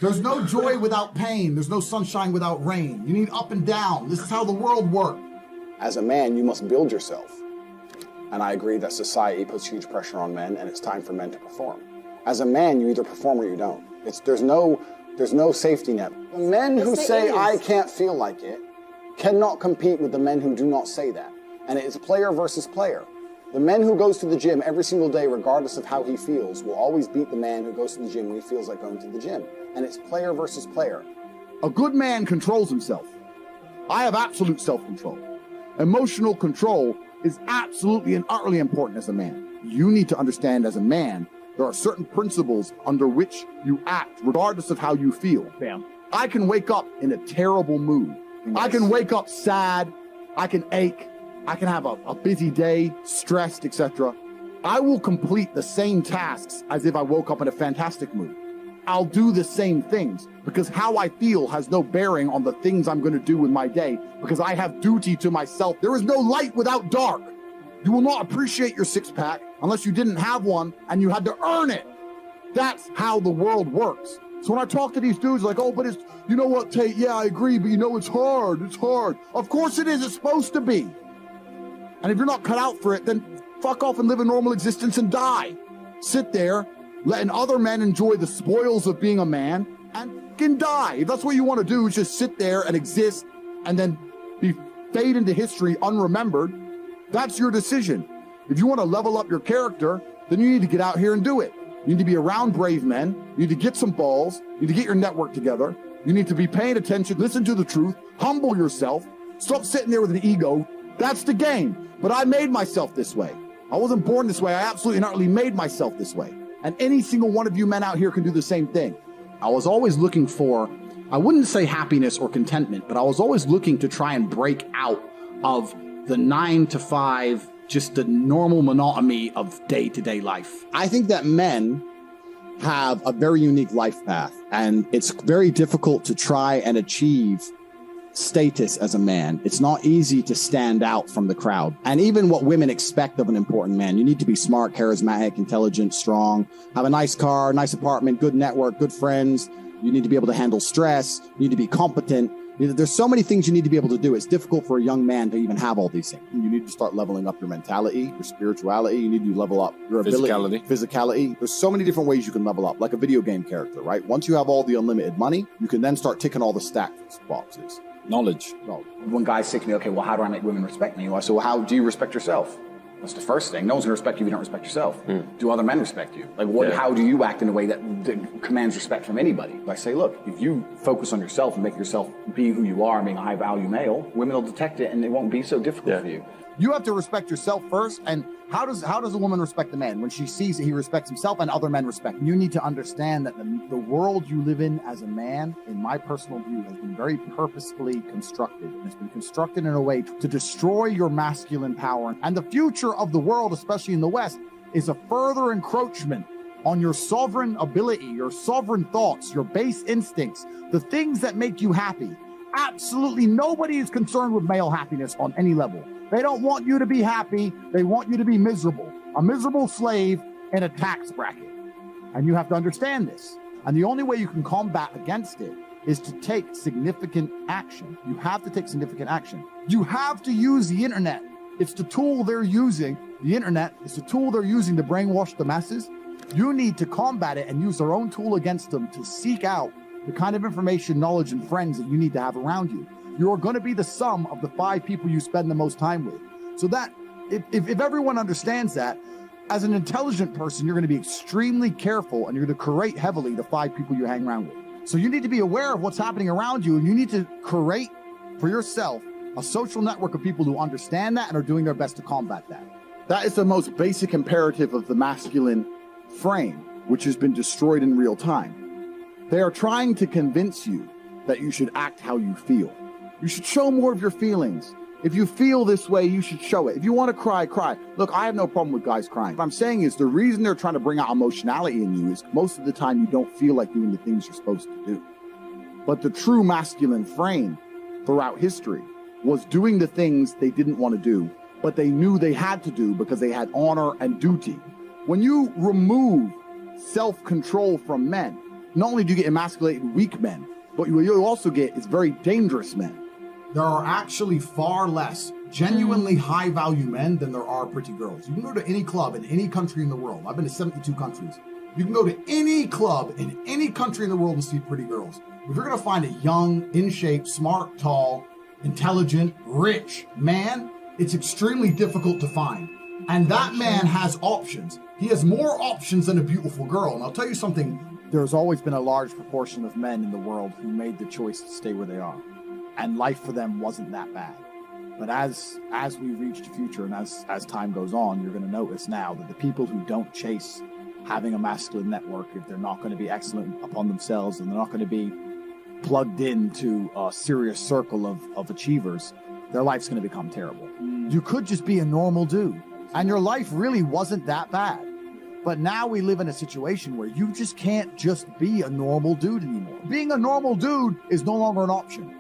There's no joy without pain. There's no sunshine without rain. You need up and down. This is how the world works. As a man, you must build yourself. And I agree that society puts huge pressure on men, and it's time for men to perform. As a man, you either perform or you don't. There's no safety net. The men who say, I can't feel like it, cannot compete with the men who do not say that. And it is player versus player. The man who goes to the gym every single day, regardless of how he feels, will always beat the man who goes to the gym when he feels like going to the gym. And it's player versus player. A good man controls himself. I have absolute self-control. Emotional control is absolutely and utterly important as a man. You need to understand as a man, there are certain principles under which you act, regardless of how you feel. Bam. I can wake up in a terrible mood. Yes. I can wake up sad. I can ache. I can have a busy day, stressed, etc. I will complete the same tasks as if I woke up in a fantastic mood. I'll do the same things because how I feel has no bearing on the things I'm going to do with my day because I have duty to myself. There is no light without dark. You will not appreciate your six-pack unless you didn't have one and you had to earn it. That's how the world works. So when I talk to these dudes like, oh, but it's, you know what, Tate, yeah, I agree, but you know, it's hard. It's hard. Of course it is. It's supposed to be. And if you're not cut out for it, then fuck off and live a normal existence and die. Sit there, letting other men enjoy the spoils of being a man and fucking die. If that's what you want to do, is just sit there and exist and then fade into history unremembered. That's your decision. If you want to level up your character, then you need to get out here and do it. You need to be around brave men. You need to get some balls. You need to get your network together. You need to be paying attention, listen to the truth, humble yourself, stop sitting there with an ego. That's the game. But I made myself this way. I wasn't born this way. I absolutely and utterly made myself this way. And any single one of you men out here can do the same thing. I was always looking for, I wouldn't say happiness or contentment, but I was always looking to try and break out of the 9 to 5, just the normal monotony of day-to-day life. I think that men have a very unique life path, and it's very difficult to try and achieve status as a man. It's not easy to stand out from the crowd. And even what women expect of an important man, you need to be smart, charismatic, intelligent, strong, have a nice car, nice apartment, good network, good friends. You need to be able to handle stress. You need to be competent. There's so many things you need to be able to do. It's difficult for a young man to even have all these things. You need to start leveling up your mentality, your spirituality. You need to level up your ability, physicality. There's so many different ways you can level up, like a video game character, right? Once you have all the unlimited money, you can then start ticking all the stack boxes. Knowledge. Well, when guys say to me, okay, well, how do I make women respect me? I say, well, how do you respect yourself? That's the first thing. No one's going to respect you if you don't respect yourself. Do other men respect you? Like, what? Yeah. How do you act in a way that commands respect from anybody? I say, look, if you focus on yourself and make yourself be who you are and being a high-value male, women will detect it and it won't be so difficult for you. You have to respect yourself first. And how does a woman respect a man? When she sees that he respects himself and other men respect him. You need to understand that the world you live in as a man, in my personal view, has been very purposefully constructed. It's been constructed in a way to destroy your masculine power. And the future of the world, especially in the West, is a further encroachment on your sovereign ability, your sovereign thoughts, your base instincts, the things that make you happy. Absolutely nobody is concerned with male happiness on any level. They don't want you to be happy. They want you to be miserable, a miserable slave in a tax bracket. And you have to understand this. And the only way you can combat against it is to take significant action. You have to take significant action. You have to use the internet. It's the tool they're using. The internet is the tool they're using to brainwash the masses. You need to combat it and use their own tool against them to seek out the kind of information, knowledge, and friends that you need to have around you. You're going to be the sum of the 5 people you spend the most time with. So that, if everyone understands that, as an intelligent person, you're going to be extremely careful and you're going to curate heavily the 5 people you hang around with. So you need to be aware of what's happening around you, and you need to curate for yourself a social network of people who understand that and are doing their best to combat that. That is the most basic imperative of the masculine frame, which has been destroyed in real time. They are trying to convince you that you should act how you feel. You should show more of your feelings. If you feel this way, you should show it. If you want to cry, cry. Look, I have no problem with guys crying. What I'm saying is the reason they're trying to bring out emotionality in you is most of the time you don't feel like doing the things you're supposed to do. But the true masculine frame throughout history was doing the things they didn't want to do, but they knew they had to do because they had honor and duty. When you remove self-control from men, not only do you get emasculated weak men, but what you also get is very dangerous men. There are actually far less genuinely high-value men than there are pretty girls. You can go to any club in any country in the world. I've been to 72 countries. You can go to any club in any country in the world and see pretty girls. If you're going to find a young, in shape, smart, tall, intelligent, rich man, it's extremely difficult to find. And that man has options. He has more options than a beautiful girl. And I'll tell you something. There's always been a large proportion of men in the world who made the choice to stay where they are. And life for them wasn't that bad. But as we reach the future and as time goes on, you're going to notice now that the people who don't chase having a masculine network, if they're not going to be excellent upon themselves and they're not going to be plugged into a serious circle of achievers, their life's going to become terrible. You could just be a normal dude, and your life really wasn't that bad. But now we live in a situation where you just can't just be a normal dude anymore. Being a normal dude is no longer an option.